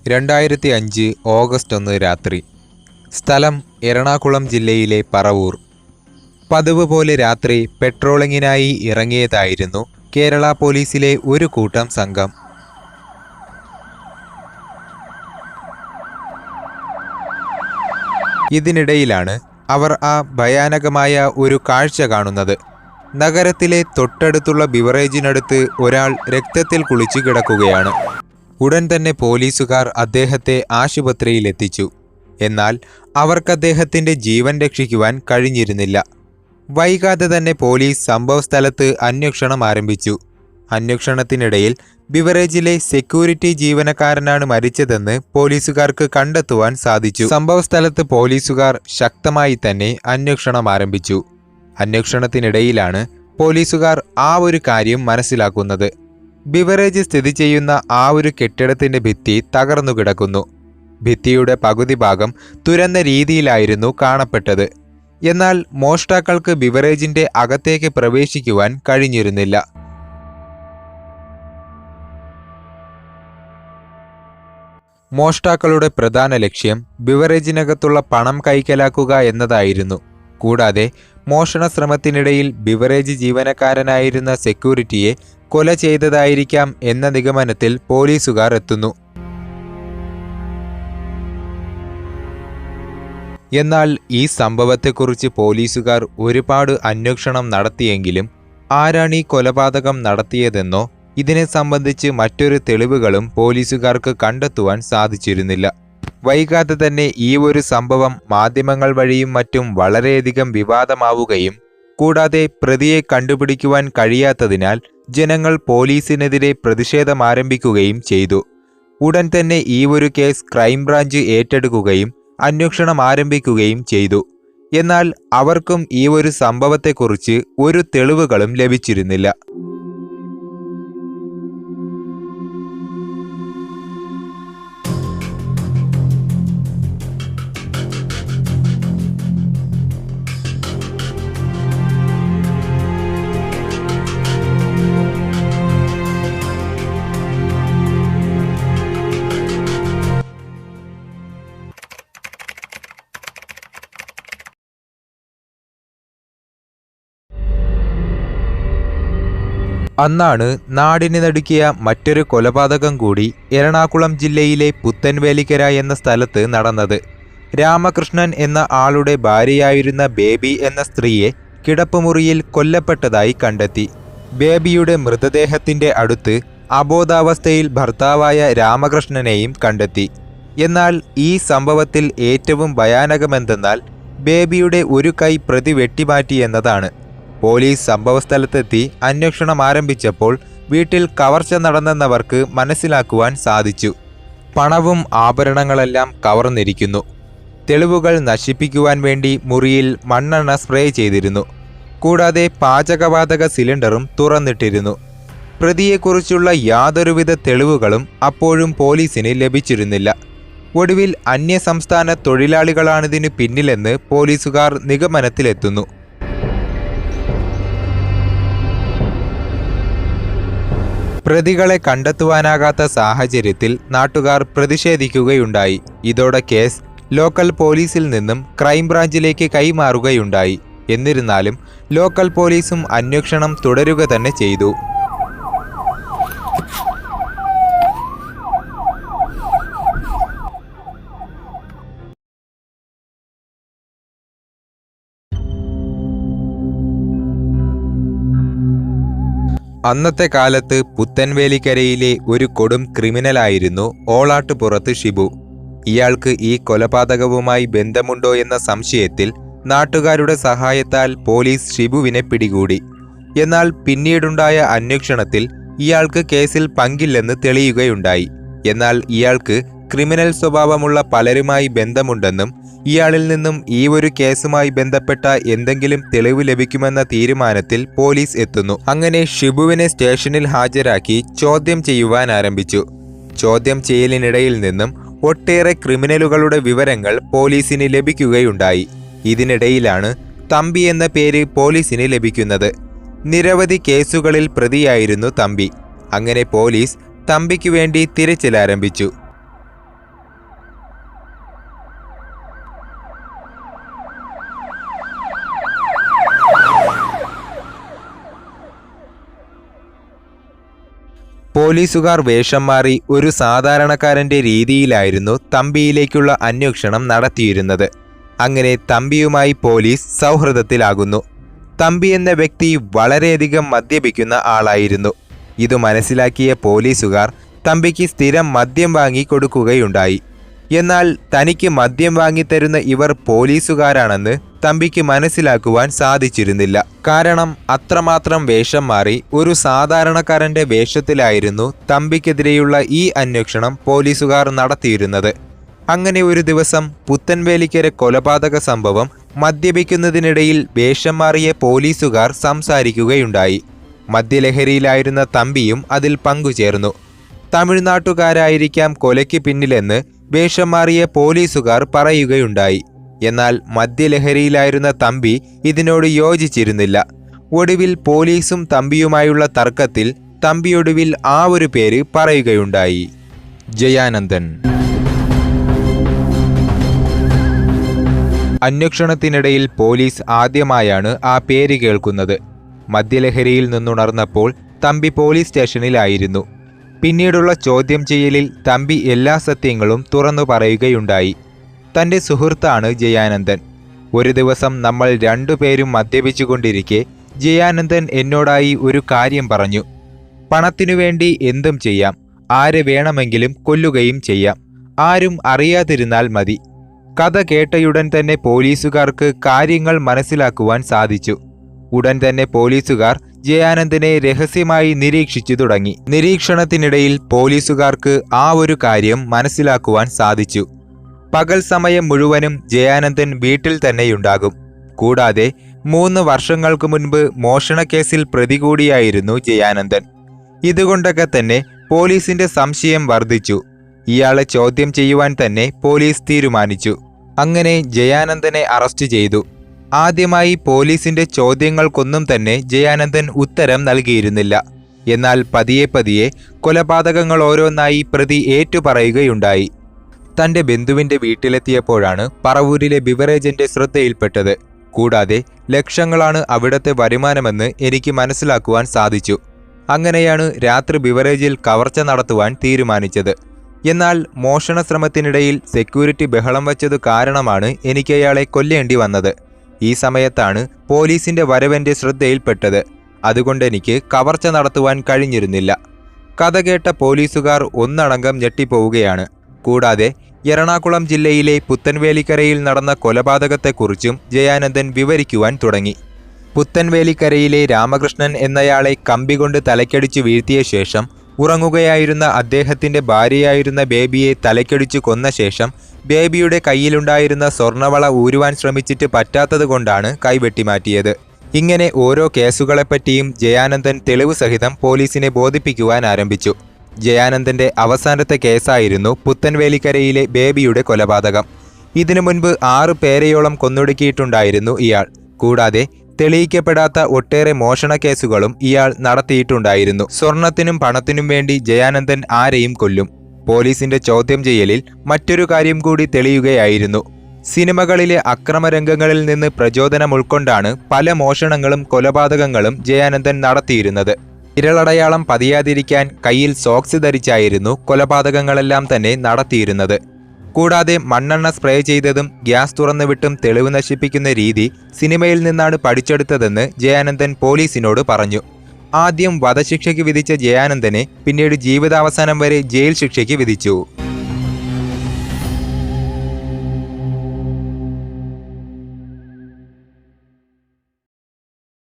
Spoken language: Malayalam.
2005 ഓഗസ്റ്റ് 1 രാത്രി. സ്ഥലം എറണാകുളം ജില്ലയിലെ പറവൂർ. പതിവ് പോലെ രാത്രി പെട്രോളിങ്ങിനായി ഇറങ്ങിയതായിരുന്നു കേരള പോലീസിലെ ഒരു കൂട്ടം സംഘം. ഇതിനിടയിലാണ് അവർ ആ ഭയാനകമായ ഒരു കാഴ്ച കാണുന്നത്. നഗരത്തിലെ തൊട്ടടുത്തുള്ള ബിവറേജിനടുത്ത് ഒരാൾ രക്തത്തിൽ കുളിച്ചു കിടക്കുകയാണ്. ഉടൻ തന്നെ പോലീസുകാർ അദ്ദേഹത്തെ ആശുപത്രിയിലെത്തിച്ചു. എന്നാൽ അവർക്ക് അദ്ദേഹത്തിൻ്റെ ജീവൻ രക്ഷിക്കുവാൻ കഴിഞ്ഞിരുന്നില്ല. വൈകാതെ തന്നെ പോലീസ് സംഭവസ്ഥലത്ത് അന്വേഷണം ആരംഭിച്ചു. അന്വേഷണത്തിനിടയിൽ ബിവറേജിലെ സെക്യൂരിറ്റി ജീവനക്കാരനാണ് മരിച്ചതെന്ന് പോലീസുകാർക്ക് കണ്ടെത്തുവാൻ സാധിച്ചു. സംഭവസ്ഥലത്ത് പോലീസുകാർ ശക്തമായി തന്നെ അന്വേഷണം ആരംഭിച്ചു. അന്വേഷണത്തിനിടയിലാണ് പോലീസുകാർ ആ ഒരു കാര്യം മനസ്സിലാക്കുന്നത്. ബിവറേജ് സ്ഥിതി ചെയ്യുന്ന ആ ഒരു കെട്ടിടത്തിന്റെ ഭിത്തി തകർന്നു കിടക്കുന്നു. ഭിത്തിയുടെ പകുതി ഭാഗം തുരന്ന രീതിയിലായിരുന്നു കാണപ്പെട്ടത്. എന്നാൽ മോഷ്ടാക്കൾക്ക് ബിവറേജിന്റെ അകത്തേക്ക് പ്രവേശിക്കുവാൻ കഴിഞ്ഞിരുന്നില്ല. മോഷ്ടാക്കളുടെ പ്രധാന ലക്ഷ്യം ബിവറേജിനകത്തുള്ള പണം കൈക്കലാക്കുക എന്നതായിരുന്നു. കൂടാതെ മോഷണ ശ്രമത്തിനിടയിൽ ബിവറേജ് ജീവനക്കാരനായിരുന്ന സെക്യൂരിറ്റിയെ കൊല ചെയ്തതായിരിക്കാം എന്ന നിഗമനത്തിൽ പോലീസുകാർ എത്തുന്നു. എന്നാൽ ഈ സംഭവത്തെക്കുറിച്ച് പോലീസുകാർ ഒരുപാട് അന്വേഷണം നടത്തിയെങ്കിലും ആരാണ് ഈ കൊലപാതകം നടത്തിയതെന്നോ ഇതിനെ സംബന്ധിച്ച് മറ്റൊരു തെളിവുകളും പോലീസുകാർക്ക് കണ്ടെത്തുവാൻ സാധിച്ചിരുന്നില്ല. വൈകാതെ തന്നെ ഈ ഒരു സംഭവം മാധ്യമങ്ങൾ വഴിയും മറ്റും വളരെയധികം വിവാദമാവുകയും കൂടാതെ പ്രതിയെ കണ്ടുപിടിക്കുവാൻ കഴിയാത്തതിനാൽ ജനങ്ങൾ പോലീസിനെതിരെ പ്രതിഷേധമാരംഭിക്കുകയും ചെയ്തു. ഉടൻ തന്നെ ഈ ഒരു കേസ് ക്രൈംബ്രാഞ്ച് ഏറ്റെടുക്കുകയും അന്വേഷണം ആരംഭിക്കുകയും ചെയ്തു. എന്നാൽ അവർക്കും ഈ ഒരു സംഭവത്തെക്കുറിച്ച് ഒരു തെളിവുകളും ലഭിച്ചിരുന്നില്ല. അന്നാണ് നാടിനെ നടുക്കിയ മറ്റൊരു കൊലപാതകം കൂടി എറണാകുളം ജില്ലയിലെ പുത്തൻവേലിക്കര എന്ന സ്ഥലത്ത് നടന്നത്. രാമകൃഷ്ണൻ എന്ന ആളുടെ ഭാര്യയായിരുന്ന ബേബി എന്ന സ്ത്രീയെ കിടപ്പുമുറിയിൽ കൊല്ലപ്പെട്ടതായി കണ്ടെത്തി. ബേബിയുടെ മൃതദേഹത്തിന്റെ അടുത്ത് അബോധാവസ്ഥയിൽ ഭർത്താവായ രാമകൃഷ്ണനെയും കണ്ടെത്തി. എന്നാൽ ഈ സംഭവത്തിൽ ഏറ്റവും ഭയാനകമെന്തെന്നാൽ ബേബിയുടെ ഒരു കൈ പ്രതി വെട്ടിമാറ്റി എന്നതാണ്. പോലീസ് സംഭവസ്ഥലത്തെത്തി അന്വേഷണം ആരംഭിച്ചപ്പോൾ വീട്ടിൽ കവർച്ച നടന്നെന്നവർക്ക് മനസ്സിലാക്കുവാൻ സാധിച്ചു. പണവും ആഭരണങ്ങളെല്ലാം കവർന്നിരിക്കുന്നു. തെളിവുകൾ നശിപ്പിക്കുവാൻ വേണ്ടി മുറിയിൽ മണ്ണെണ്ണ സ്പ്രേ ചെയ്തിരുന്നു. കൂടാതെ പാചകവാതക സിലിണ്ടറും തുറന്നിട്ടിരുന്നു. പ്രതിയെക്കുറിച്ചുള്ള യാതൊരുവിധ തെളിവുകളും അപ്പോഴും പോലീസിന് ലഭിച്ചിരുന്നില്ല. ഒടുവിൽ അന്യസംസ്ഥാന തൊഴിലാളികളാണിതിന് പിന്നിലെന്ന് പോലീസുകാർ നിഗമനത്തിലെത്തുന്നു. പ്രതികളെ കണ്ടെത്തുവാനാകാത്ത സാഹചര്യത്തിൽ നാട്ടുകാർ പ്രതിഷേധിക്കുകയുണ്ടായി. ഇതോടെ കേസ് ലോക്കൽ പോലീസിൽ നിന്നും ക്രൈംബ്രാഞ്ചിലേക്ക് കൈമാറുകയുണ്ടായി. എന്നിരുന്നാലും ലോക്കൽ പോലീസും അന്വേഷണം തുടരുക തന്നെ ചെയ്തു. അന്നത്തെ കാലത്ത് പുത്തൻവേലിക്കരയിലെ ഒരു കൊടും ക്രിമിനലായിരുന്നു ഓളാട്ടുപുറത്ത് ഷിബു. ഇയാൾക്ക് ഈ കൊലപാതകവുമായി ബന്ധമുണ്ടോ എന്ന സംശയത്തിൽ നാട്ടുകാരുടെ സഹായത്താൽ പോലീസ് ഷിബുവിനെ പിടികൂടി. എന്നാൽ പിന്നീടുണ്ടായ അന്വേഷണത്തിൽ ഇയാൾക്ക് കേസിൽ പങ്കില്ലെന്ന് തെളിയുകയുണ്ടായി. എന്നാൽ ഇയാൾക്ക് ക്രിമിനൽ സ്വഭാവമുള്ള പലരുമായി ബന്ധമുണ്ടെന്നും ഇയാളിൽ നിന്നും ഈ ഒരു കേസുമായി ബന്ധപ്പെട്ട എന്തെങ്കിലും തെളിവ് ലഭിക്കുമെന്ന തീരുമാനത്തിൽ പോലീസ് എത്തുന്നു. അങ്ങനെ ഷിബുവിനെ സ്റ്റേഷനിൽ ഹാജരാക്കി ചോദ്യം ചെയ്യുവാൻ ആരംഭിച്ചു. ചോദ്യം ചെയ്യലിനിടയിൽ നിന്നും ഒട്ടേറെ ക്രിമിനലുകളുടെ വിവരങ്ങൾ പോലീസിന് ലഭിക്കുകയുണ്ടായി. ഇതിനിടയിലാണ് തമ്പി എന്ന പേര് പോലീസിന് ലഭിക്കുന്നത്. നിരവധി കേസുകളിൽ പ്രതിയായിരുന്നു തമ്പി. അങ്ങനെ പോലീസ് തമ്പിക്ക് വേണ്ടി തിരച്ചിൽ ആരംഭിച്ചു. പോലീസുകാർ വേഷം മാറി ഒരു സാധാരണക്കാരന്റെ രീതിയിലായിരുന്നു തമ്പിയിലേക്കുള്ള അന്വേഷണം നടത്തിയിരുന്നത്. അങ്ങനെ തമ്പിയുമായി പോലീസ് സൗഹൃദത്തിലാകുന്നു. തമ്പി എന്ന വ്യക്തി വളരെയധികം മദ്യപിക്കുന്ന ആളായിരുന്നു. ഇത് മനസ്സിലാക്കിയ പോലീസുകാർ തമ്പിക്ക് സ്ഥിരം മദ്യം വാങ്ങി കൊടുക്കുകയുണ്ടായി. എന്നാൽ തനിക്ക് മദ്യം വാങ്ങിത്തരുന്ന ഇവർ പോലീസുകാരാണെന്ന് തമ്പിക്ക് മനസ്സിലാക്കുവാൻ സാധിച്ചിരുന്നില്ല. കാരണം അത്രമാത്രം വേഷം മാറി ഒരു സാധാരണക്കാരന്റെ വേഷത്തിലായിരുന്നു തമ്പിക്കെതിരെയുള്ള ഈ അന്വേഷണം പോലീസുകാർ നടത്തിയിരുന്നത്. അങ്ങനെ ഒരു ദിവസം പുത്തൻവേലിക്കര കൊലപാതക സംഭവം മദ്യപിക്കുന്നതിനിടയിൽ വേഷം മാറിയ പോലീസുകാർ സംസാരിക്കുകയുണ്ടായി. മദ്യലഹരിയിലായിരുന്ന തമ്പിയും അതിൽ പങ്കുചേർന്നു. തമിഴ്നാട്ടുകാരായിരിക്കാം കൊലയ്ക്ക് പിന്നിലെന്ന് വേഷം മാറിയ പോലീസുകാർ പറയുകയുണ്ടായി. എന്നാൽ മദ്യലഹരിയിലായിരുന്ന തമ്പി ഇതിനോട് യോജിച്ചിരുന്നില്ല. ഒടുവിൽ പോലീസും തമ്പിയുമായുള്ള തർക്കത്തിൽ തമ്പിയൊടുവിൽ ആ ഒരു പേര് പറയുകയുണ്ടായി, ജയാനന്ദൻ. അന്വേഷണത്തിനിടയിൽ പോലീസ് ആദ്യമായാണ് ആ പേര് കേൾക്കുന്നത്. മദ്യലഹരിയിൽ നിന്നുണർന്നപ്പോൾ തമ്പി പോലീസ് സ്റ്റേഷനിലായിരുന്നു. പിന്നീടുള്ള ചോദ്യം ചെയ്യലിൽ തമ്പി എല്ലാ സത്യങ്ങളും തുറന്നു പറയുകയുണ്ടായി. തൻ്റെ സുഹൃത്താണ് ജയാനന്ദൻ. ഒരു ദിവസം നമ്മൾ രണ്ടുപേരും മദ്യപിച്ചുകൊണ്ടിരിക്കെ ജയാനന്ദൻ എന്നോടായി ഒരു കാര്യം പറഞ്ഞു. പണത്തിനു വേണ്ടി എന്തും ചെയ്യാം, ആരെ വേണമെങ്കിലും കൊല്ലുകയും ചെയ്യാം, ആരും അറിയാതിരുന്നാൽ മതി. കഥ കേട്ടയുടൻ തന്നെ പോലീസുകാർക്ക് കാര്യങ്ങൾ മനസ്സിലാക്കുവാൻ സാധിച്ചു. ഉടൻ തന്നെ പോലീസുകാർ ജയാനന്ദനെ രഹസ്യമായി നിരീക്ഷിച്ചു തുടങ്ങി. നിരീക്ഷണത്തിനിടയിൽ പോലീസുകാർക്ക് ആ ഒരു കാര്യം മനസ്സിലാക്കുവാൻ സാധിച്ചു. പകൽ സമയം മുഴുവനും ജയാനന്ദൻ വീട്ടിൽ തന്നെയുണ്ടാകും. കൂടാതെ 3 വർഷങ്ങൾക്ക് മുൻപ് മോഷണക്കേസിൽ പ്രതി കൂടിയായിരുന്നു ജയാനന്ദൻ. ഇതുകൊണ്ടൊക്കെ തന്നെ പോലീസിന്റെ സംശയം വർദ്ധിച്ചു. ഇയാളെ ചോദ്യം ചെയ്യുവാൻ തന്നെ പോലീസ് തീരുമാനിച്ചു. അങ്ങനെ ജയാനന്ദനെ അറസ്റ്റ് ചെയ്തു. ആദ്യമായി പോലീസിന്റെ ചോദ്യങ്ങൾക്കൊന്നും തന്നെ ജയാനന്ദൻ ഉത്തരം നൽകിയിരുന്നില്ല. എന്നാൽ പതിയെ പതിയെ കൊലപാതകങ്ങൾ ഓരോന്നായി പ്രതി ഏറ്റുപറയുകയുണ്ടായി. തന്റെ ബന്ധുവിന്റെ വീട്ടിലെത്തിയപ്പോഴാണ് പറവൂരിലെ ബിവറേജിന്റെ ശ്രദ്ധയിൽപ്പെട്ടത്. കൂടാതെ ലക്ഷങ്ങളാണ് അവിടുത്തെ വരുമാനമെന്ന് എനിക്ക് മനസ്സിലാക്കുവാൻ സാധിച്ചു. അങ്ങനെയാണ് രാത്രി ബിവറേജിൽ കവർച്ച നടത്തുവാൻ തീരുമാനിച്ചത്. എന്നാൽ മോഷണ ശ്രമത്തിനിടയിൽ സെക്യൂരിറ്റി ബഹളം വച്ചതു കാരണമാണ് എനിക്ക് അയാളെ കൊല്ലേണ്ടി വന്നത്. ഈ സമയത്താണ് പോലീസിന്റെ വരവെന്റെ ശ്രദ്ധയിൽപ്പെട്ടത്. അതുകൊണ്ടെനിക്ക് കവർച്ച നടത്തുവാൻ കഴിഞ്ഞിരുന്നില്ല. കഥ കേട്ട പോലീസുകാർ ഒന്നടങ്കം ഞെട്ടിപ്പോവുകയാണ്. കൂടാതെ എറണാകുളം ജില്ലയിലെ പുത്തൻവേലിക്കരയിൽ നടന്ന കൊലപാതകത്തെക്കുറിച്ചും ജയാനന്ദൻ വിവരിക്കുവാൻ തുടങ്ങി. പുത്തൻവേലിക്കരയിലെ രാമകൃഷ്ണൻ എന്നയാളെ കമ്പികൊണ്ട് തലക്കടിച്ചു വീഴ്ത്തിയ ശേഷം ഉറങ്ങുകയായിരുന്ന അദ്ദേഹത്തിന്റെ ഭാര്യയായിരുന്ന ബേബിയെ തലക്കടിച്ചു കൊന്ന ശേഷം ബേബിയുടെ കയ്യിലുണ്ടായിരുന്ന സ്വർണവള ഊരുവാൻ ശ്രമിച്ചിട്ട് പറ്റാത്തതുകൊണ്ടാണ് കൈവെട്ടിമാറ്റിയത്. ഇങ്ങനെ ഓരോ കേസുകളെപ്പറ്റിയും ജയാനന്ദൻ തെളിവ് സഹിതം പോലീസിനെ ബോധിപ്പിക്കുവാൻ ആരംഭിച്ചു. ജയാനന്ദന്റെ അവസാനത്തെ കേസായിരുന്നു പുത്തൻവേലിക്കരയിലെ ബേബിയുടെ കൊലപാതകം. ഇതിനു മുൻപ് 6 പേരെയോളം കൊന്നൊടുക്കിയിട്ടുണ്ടായിരുന്നു ഇയാൾ. കൂടാതെ തെളിയിക്കപ്പെടാത്ത ഒട്ടേറെ മോഷണ കേസുകളും ഇയാൾ നടത്തിയിട്ടുണ്ടായിരുന്നു. സ്വർണത്തിനും പണത്തിനും വേണ്ടി ജയാനന്ദൻ ആരെയും കൊല്ലും. പോലീസിന്റെ ചോദ്യം ചെയ്യലിൽ മറ്റൊരു കാര്യം കൂടി തെളിയുകയായിരുന്നു. സിനിമകളിലെ അക്രമരംഗങ്ങളിൽ നിന്ന് പ്രചോദനം ഉൾക്കൊണ്ടാണ് പല മോഷണങ്ങളും കൊലപാതകങ്ങളും ജയാനന്ദൻ നടത്തിയിരുന്നത്. വിരലടയാളം പതിയാതിരിക്കാൻ കയ്യിൽ സോക്സ് ധരിച്ചായിരുന്നു കൊലപാതകങ്ങളെല്ലാം തന്നെ നടത്തിയിരുന്നത്. കൂടാതെ മണ്ണെണ്ണ സ്പ്രേ ചെയ്തതും ഗ്യാസ് തുറന്നുവിട്ടും തെളിവ് നശിപ്പിക്കുന്ന രീതി സിനിമയിൽ നിന്നാണ് പഠിച്ചെടുത്തതെന്ന് ജയാനന്ദൻ പോലീസിനോട് പറഞ്ഞു. ആദ്യം വധശിക്ഷയ്ക്ക് വിധിച്ച ജയാനന്ദനെ പിന്നീട് ജീവിതാവസാനം വരെ ജയിൽ ശിക്ഷയ്ക്ക് വിധിച്ചു.